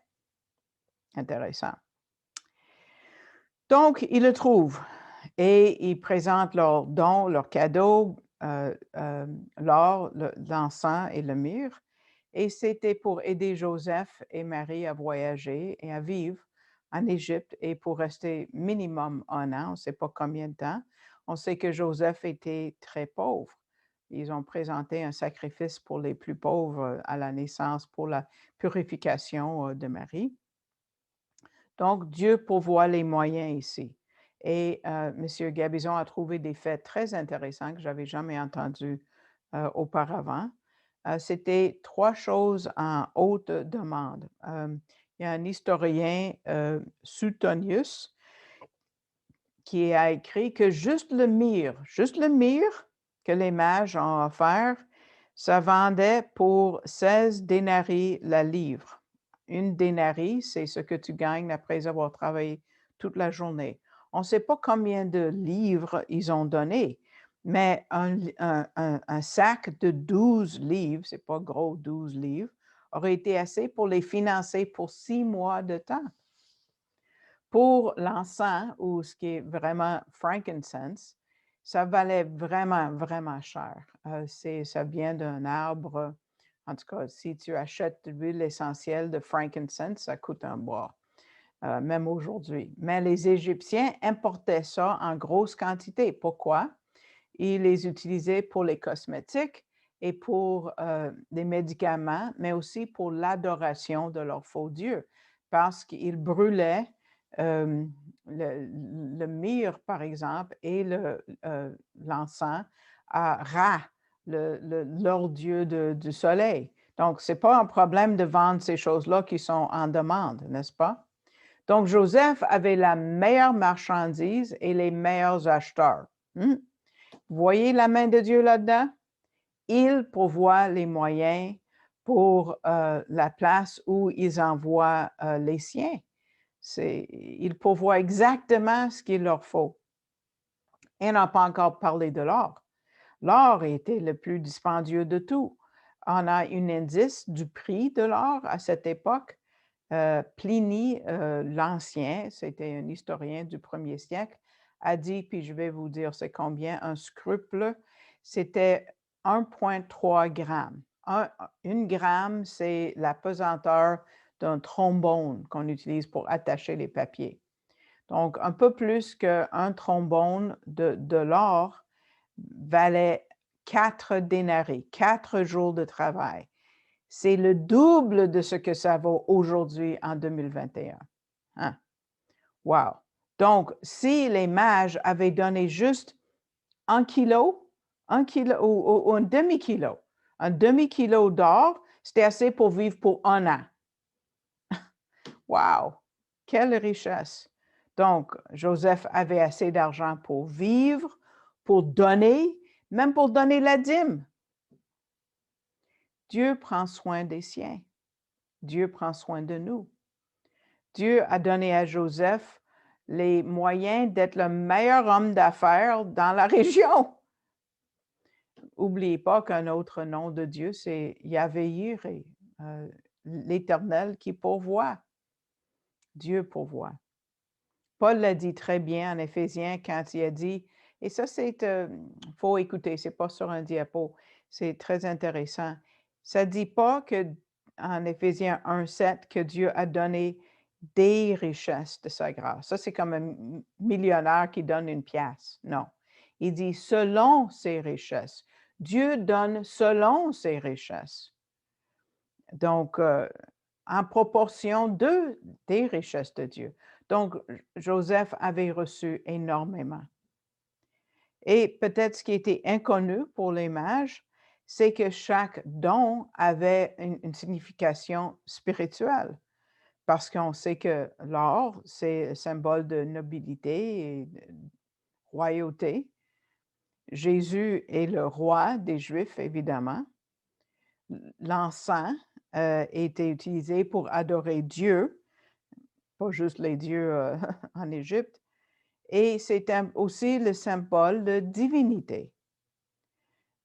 Intéressant. Donc, ils le trouvent et ils présentent leurs dons, leurs cadeaux, l'or, l'encens et le myrrhe. Et c'était pour aider Joseph et Marie à voyager et à vivre en Égypte et pour rester minimum 1 an, on ne sait pas combien de temps. On sait que Joseph était très pauvre. Ils ont présenté un sacrifice pour les plus pauvres à la naissance pour la purification de Marie. Donc, Dieu pourvoit les moyens ici. Et M. Gabizon a trouvé des faits très intéressants que je n'avais jamais entendus auparavant. C'était 3 choses en haute demande. Il y a un historien, Suetonius, qui a écrit que juste le myrrhe que les mages ont offert, ça vendait pour 16 dénarii la livre. Une dénarie, c'est ce que tu gagnes après avoir travaillé toute la journée. On ne sait pas combien de livres ils ont donné, mais un sac de 12 livres, c'est pas gros, 12 livres, aurait été assez pour les financer pour 6 mois de temps. Pour l'encens, ou ce qui est vraiment frankincense, ça valait vraiment, vraiment cher. Ça vient d'un arbre. En tout cas, si tu achètes l'huile essentielle de frankincense, ça coûte un bras, même aujourd'hui. Mais les Égyptiens importaient ça en grosse quantité. Pourquoi? Ils les utilisaient pour les cosmétiques et pour les médicaments, mais aussi pour l'adoration de leur faux dieu, parce qu'ils brûlaient le myrrhe, par exemple, et l'encens à Ra, leur dieu du soleil. Donc, ce n'est pas un problème de vendre ces choses-là qui sont en demande, n'est-ce pas? Donc, Joseph avait la meilleure marchandise et les meilleurs acheteurs. Vous voyez la main de Dieu là-dedans? Il pourvoit les moyens pour la place où ils envoient les siens. Il pourvoit exactement ce qu'il leur faut. Et on n'a pas encore parlé de l'or. L'or était le plus dispendieux de tout. On a un indice du prix de l'or à cette époque. Pliny l'Ancien, c'était un historien du 1er siècle, a dit, puis je vais vous dire c'est combien, un scruple, c'était 1,3 grammes. Une gramme, c'est la pesanteur d'un trombone qu'on utilise pour attacher les papiers. Donc, un peu plus qu'un trombone de l'or valait 4 dénarii, 4 jours de travail. C'est le double de ce que ça vaut aujourd'hui en 2021. Hein? Wow! Donc, si les mages avaient donné juste 1 kilo, ou un demi-kilo d'or, c'était assez pour vivre pour 1 an. Wow! Quelle richesse! Donc, Joseph avait assez d'argent pour vivre, pour donner, même pour donner la dîme. Dieu prend soin des siens. Dieu prend soin de nous. Dieu a donné à Joseph les moyens d'être le meilleur homme d'affaires dans la région. N'oubliez pas qu'un autre nom de Dieu, c'est Yahvé-Yireh, l'Éternel qui pourvoit. Dieu pourvoit. Paul l'a dit très bien en Éphésiens quand il a dit, et ça c'est, faut écouter, c'est pas sur un diapo, c'est très intéressant. Ça dit pas que en Éphésiens 1,7 que Dieu a donné des richesses de sa grâce. Ça c'est comme un millionnaire qui donne une pièce. Non, il dit selon ses richesses. Dieu donne selon ses richesses. Donc, en proportion des richesses de Dieu. Donc, Joseph avait reçu énormément. Et peut-être ce qui était inconnu pour les mages, c'est que chaque don avait une signification spirituelle. parce qu'on sait que l'or, c'est symbole de nobilité et de royauté. Jésus est le roi des Juifs, évidemment. L'encens était utilisé pour adorer Dieu, pas juste les dieux en Égypte, et c'est aussi le symbole de divinité.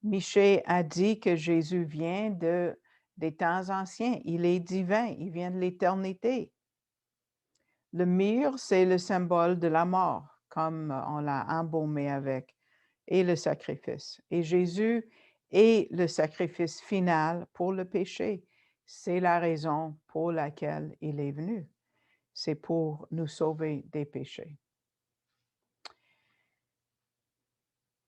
Michée a dit que Jésus vient des temps anciens. Il est divin, il vient de l'éternité. Le myrrhe, c'est le symbole de la mort, comme on l'a embaumé avec, et le sacrifice. Et Jésus est le sacrifice final pour le péché. C'est la raison pour laquelle il est venu. C'est pour nous sauver des péchés.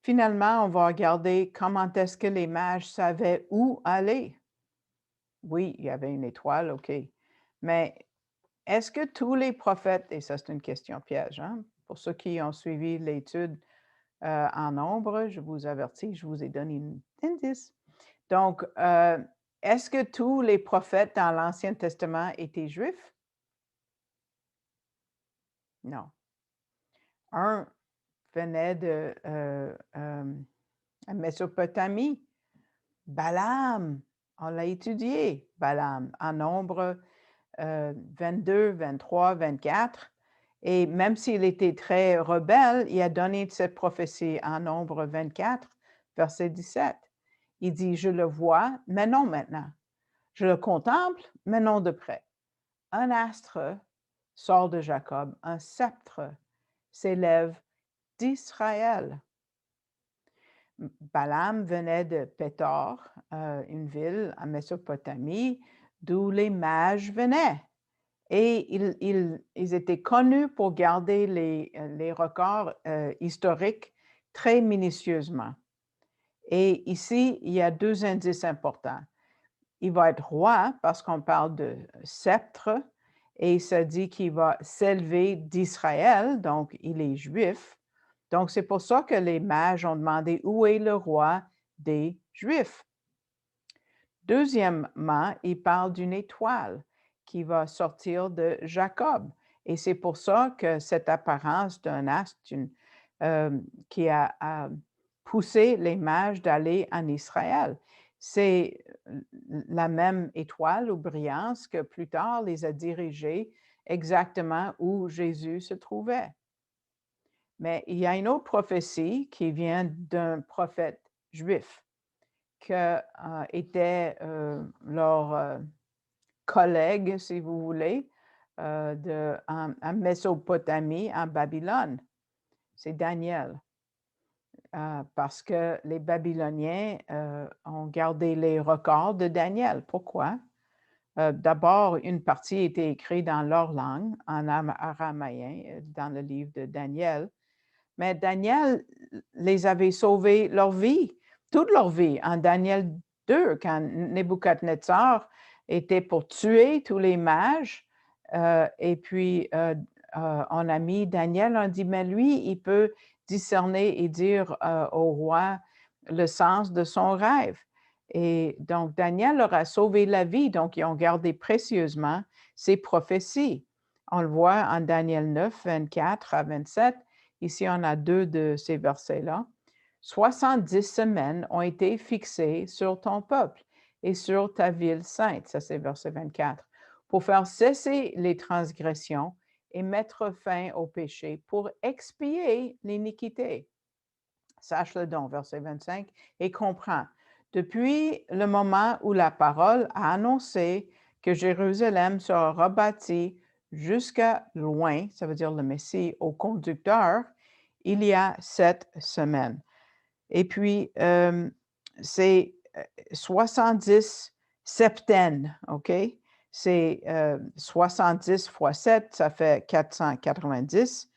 Finalement, on va regarder comment est-ce que les mages savaient où aller. Oui, il y avait une étoile, OK. Mais est-ce que tous les prophètes, et ça c'est une question piège, hein, pour ceux qui ont suivi l'étude en nombre, je vous avertis, je vous ai donné un indice. Donc, est-ce que tous les prophètes dans l'Ancien Testament étaient juifs? Non. Un venait de Mésopotamie. Balaam, on l'a étudié, Balaam, en nombre 22, 23, 24. Et même s'il était très rebelle, il a donné cette prophétie en nombre 24, verset 17. Il dit, je le vois, mais non maintenant. Je le contemple, mais non de près. Un astre sort de Jacob, un sceptre s'élève d'Israël. Balaam venait de Pétor, une ville en Mésopotamie, d'où les mages venaient. Et ils étaient connus pour garder les records historiques très minutieusement. Et ici, il y a deux indices importants. Il va être roi parce qu'on parle de sceptre et ça dit qu'il va s'élever d'Israël, donc il est juif. Donc c'est pour ça que les mages ont demandé où est le roi des Juifs. Deuxièmement, il parle d'une étoile qui va sortir de Jacob. Et c'est pour ça que cette apparence d'un astre qui a poussé les mages d'aller en Israël. C'est la même étoile ou brillance que plus tard les a dirigés exactement où Jésus se trouvait. Mais il y a une autre prophétie qui vient d'un prophète juif que était leur collègue, si vous voulez, en Mésopotamie, en Babylone. C'est Daniel. Parce que les Babyloniens ont gardé les records de Daniel. Pourquoi? D'abord, une partie était écrite dans leur langue, en araméen, dans le livre de Daniel. Mais Daniel les avait sauvés leur vie, toute leur vie. En Daniel 2, quand Nebuchadnezzar était pour tuer tous les mages, et puis on a mis Daniel, on dit, mais lui, il peut discerner et dire au roi le sens de son rêve. Et donc, Daniel leur a sauvé la vie, donc ils ont gardé précieusement ses prophéties. On le voit en Daniel 9, 24 à 27. Ici, on a deux de ces versets-là. 70 semaines ont été fixées sur ton peuple et sur ta ville sainte, ça c'est verset 24, pour faire cesser les transgressions et mettre fin au péché, pour expier l'iniquité. Sache-le donc, verset 25, et comprends. Depuis le moment où la parole a annoncé que Jérusalem sera rebâtie jusqu'à loin, ça veut dire le Messie au conducteur, il y a 7 semaines. Et puis, c'est 70 septaines, OK? C'est 70 fois 7, ça fait 490.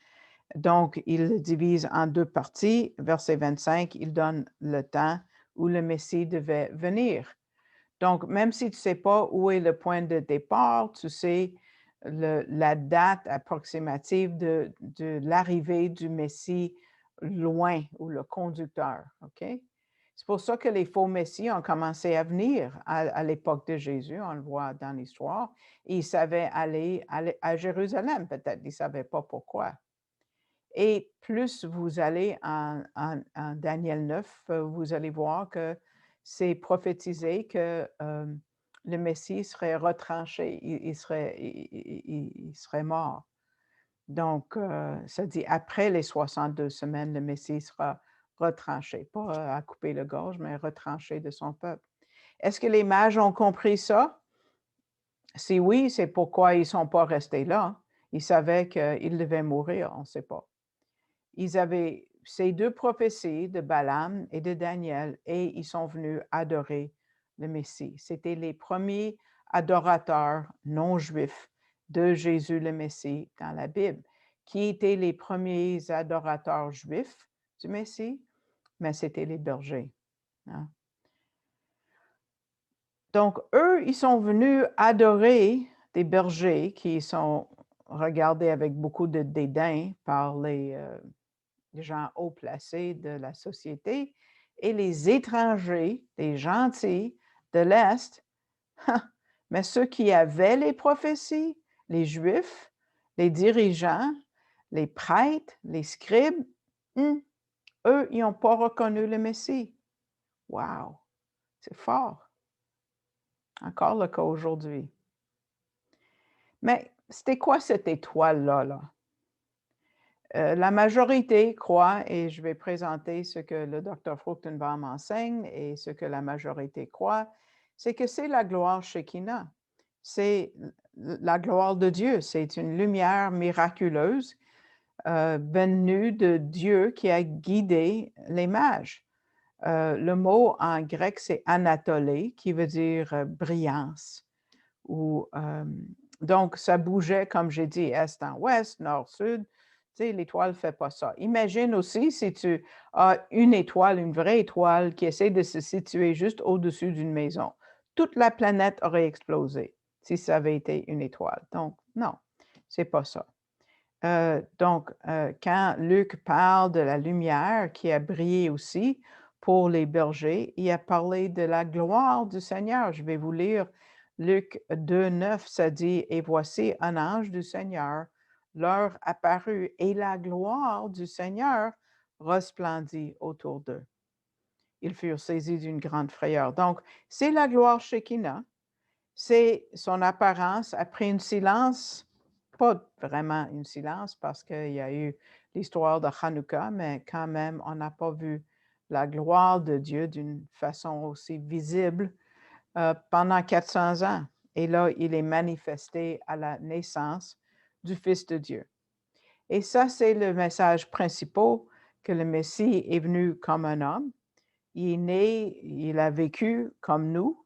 Donc, il divise en deux parties. Verset 25, il donne le temps où le Messie devait venir. Donc, même si tu ne sais pas où est le point de départ, tu sais la date approximative de l'arrivée du Messie loin ou le conducteur. OK? C'est pour ça que les faux messies ont commencé à venir à l'époque de Jésus, on le voit dans l'histoire. Ils savaient aller à Jérusalem, peut-être, ils ne savaient pas pourquoi. Et plus vous allez en Daniel 9, vous allez voir que c'est prophétisé que le Messie serait retranché, il serait mort. Donc, ça dit après les 62 semaines, le Messie sera retranché, pas à couper le gorge, mais retranché de son peuple. Est-ce que les mages ont compris ça? Si oui, c'est pourquoi ils ne sont pas restés là. Ils savaient qu'ils devaient mourir, on ne sait pas. Ils avaient ces deux prophéties de Balaam et de Daniel et ils sont venus adorer le Messie. C'était les premiers adorateurs non juifs de Jésus le Messie dans la Bible. Qui étaient les premiers adorateurs juifs du Messie? Mais c'était les bergers. Hein? Donc, eux, ils sont venus adorer des bergers qui sont regardés avec beaucoup de dédain par les gens haut placés de la société, et les étrangers, les gentils de l'Est, mais ceux qui avaient les prophéties, les Juifs, les dirigeants, les prêtres, les scribes, eux, ils n'ont pas reconnu le Messie. Wow! C'est fort. Encore le cas aujourd'hui. Mais c'était quoi cette étoile-là, là? La majorité croit, et je vais présenter ce que le Dr. Fruchtenbaum enseigne et ce que la majorité croit, c'est que c'est la gloire Shekinah. C'est la gloire de Dieu. C'est une lumière miraculeuse venue de Dieu qui a guidé les mages. Le mot en grec, c'est anatolé, qui veut dire brillance. Donc, ça bougeait, comme j'ai dit, est en ouest, nord, sud. Tu sais, l'étoile ne fait pas ça. Imagine aussi si tu as une étoile, une vraie étoile qui essaie de se situer juste au-dessus d'une maison. Toute la planète aurait explosé si ça avait été une étoile. Donc, non, c'est pas ça. Quand Luc parle de la lumière qui a brillé aussi pour les bergers, il a parlé de la gloire du Seigneur. Je vais vous lire Luc 2, 9, ça dit, « Et voici un ange du Seigneur leur apparut, et la gloire du Seigneur resplendit autour d'eux. Ils furent saisis d'une grande frayeur. » Donc, c'est la gloire Shekinah, c'est son apparence après un silence, pas vraiment un silence parce qu'il y a eu l'histoire de Hanouka, mais quand même, on n'a pas vu la gloire de Dieu d'une façon aussi visible pendant 400 ans. Et là, il est manifesté à la naissance du Fils de Dieu. Et ça, c'est le message principal, que le Messie est venu comme un homme. Il est né, il a vécu comme nous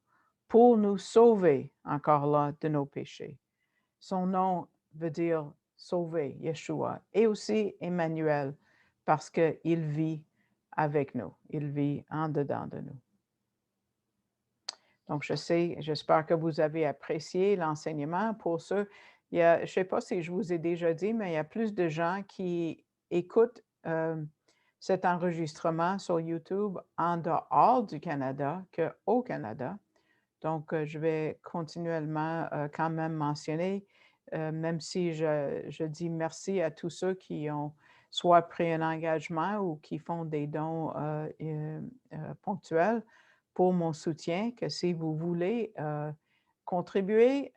pour nous sauver, encore là, de nos péchés. Son nom veut dire sauver, Yeshua, et aussi Emmanuel, parce qu'il vit avec nous, il vit en dedans de nous. Donc, j'espère que vous avez apprécié l'enseignement. Pour ceux, je ne sais pas si je vous ai déjà dit, mais il y a plus de gens qui écoutent cet enregistrement sur YouTube en dehors du Canada qu'au Canada. Donc, je vais continuellement quand même mentionner, même si je dis merci à tous ceux qui ont soit pris un engagement ou qui font des dons ponctuels pour mon soutien, que si vous voulez contribuer,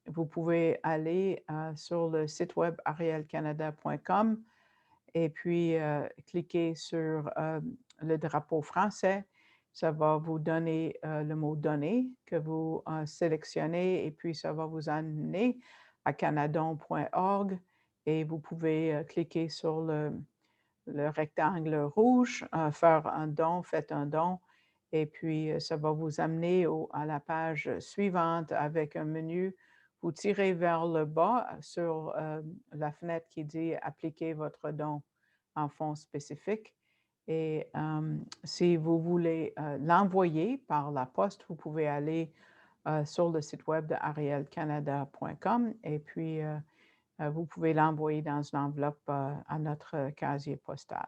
vous pouvez aller sur le site web arielcanada.com et puis cliquer sur le drapeau français. Ça va vous donner le mot « donner » que vous sélectionnez et puis ça va vous amener à canadon.org et vous pouvez cliquer sur le rectangle rouge, faire un don, faites un don et puis ça va vous amener à la page suivante avec un menu. Vous tirez vers le bas sur la fenêtre qui dit « Appliquez votre don en fonds spécifiques ». Et si vous voulez l'envoyer par la poste, vous pouvez aller sur le site web de arielcanada.com et puis vous pouvez l'envoyer dans une enveloppe à notre casier postal.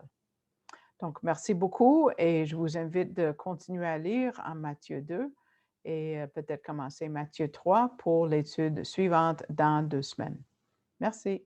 Donc, merci beaucoup et je vous invite de continuer à lire en Matthieu 2 et peut-être commencer Matthieu 3 pour l'étude suivante dans 2 semaines. Merci.